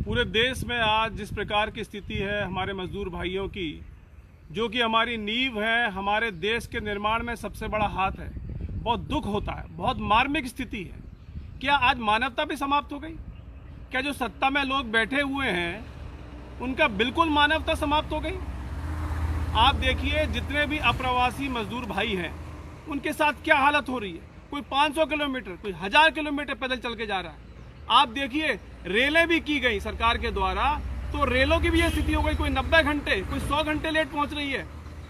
पूरे देश में आज जिस प्रकार की स्थिति है हमारे मजदूर भाइयों की, जो कि हमारी नींव है, हमारे देश के निर्माण में सबसे बड़ा हाथ है, बहुत दुख होता है, बहुत मार्मिक स्थिति है। क्या आज मानवता भी समाप्त हो गई? क्या जो सत्ता में लोग बैठे हुए हैं उनका बिल्कुल मानवता समाप्त हो गई? आप देखिए जितने भी अप्रवासी मजदूर भाई हैं उनके साथ क्या हालत हो रही है। कोई 500 किलोमीटर, कोई 1000 किलोमीटर पैदल चल के जा रहा है। आप देखिए रेलें भी की गई सरकार के द्वारा, तो रेलों की भी ये स्थिति हो गई, कोई 90 घंटे, कोई 100 घंटे लेट पहुंच रही है।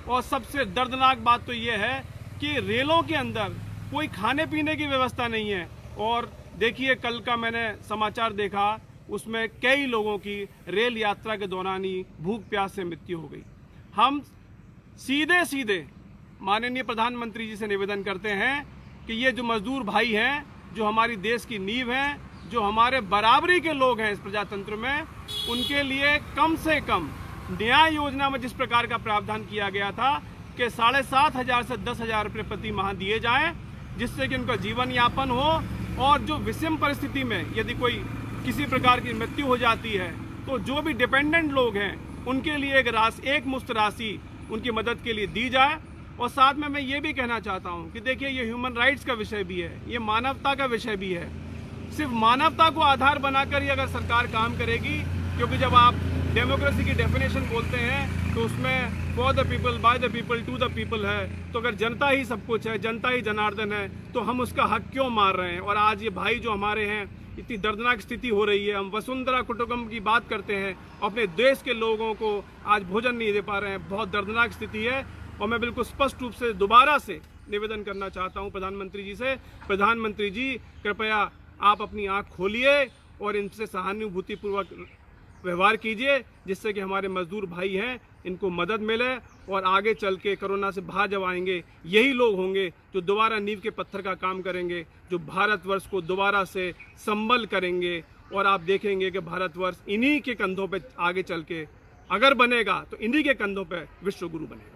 और सबसे दर्दनाक बात तो ये है कि रेलों के अंदर कोई खाने पीने की व्यवस्था नहीं है। और देखिए कल का मैंने समाचार देखा, उसमें कई लोगों की रेल यात्रा के दौरान ही भूख प्यास से मृत्यु हो गई। हम सीधे सीधे माननीय प्रधानमंत्री जी से निवेदन करते हैं कि ये जो मजदूर भाई हैं, जो हमारी देश की नींव हैं, जो हमारे बराबरी के लोग हैं इस प्रजातंत्र में, उनके लिए कम से कम न्याय योजना में जिस प्रकार का प्रावधान किया गया था कि 7,500 से 10,000 रुपये प्रति माह दिए जाएं, जिससे कि उनका जीवन यापन हो। और जो विषम परिस्थिति में यदि कोई किसी प्रकार की मृत्यु हो जाती है तो जो भी डिपेंडेंट लोग हैं उनके लिए एक मुश्त राशि उनकी मदद के लिए दी जाए। और साथ में मैं ये भी कहना चाहता हूँ कि देखिए ये ह्यूमन राइट्स का विषय भी है, ये मानवता का विषय भी है। सिर्फ मानवता को आधार बनाकर ही अगर सरकार काम करेगी, क्योंकि जब आप डेमोक्रेसी की डेफिनेशन बोलते हैं तो उसमें for the people, by the people, to the people है। तो अगर जनता ही सब कुछ है, जनता ही जनार्दन है, तो हम उसका हक क्यों मार रहे हैं? और आज ये भाई जो हमारे हैं, इतनी दर्दनाक स्थिति हो रही है, हम वसुंधरा कुटुंबकम की बात करते हैं, अपने देश के लोगों को आज भोजन नहीं दे पा रहे हैं। बहुत दर्दनाक स्थिति है। और मैं बिल्कुल स्पष्ट रूप से दोबारा से निवेदन करना चाहता हूं प्रधानमंत्री जी से, प्रधानमंत्री जी कृपया आप अपनी आंख खोलिए और इनसे सहानुभूतिपूर्वक व्यवहार कीजिए, जिससे कि हमारे मजदूर भाई हैं इनको मदद मिले। और आगे चल के कोरोना से बाहर जब आएंगे, यही लोग होंगे जो दोबारा नींव के पत्थर का काम करेंगे, जो भारतवर्ष को दोबारा से संबल करेंगे। और आप देखेंगे कि भारतवर्ष इन्हीं के कंधों पे आगे चल के अगर बनेगा तो इन्हीं के कंधों पे विश्व गुरु बनेगा।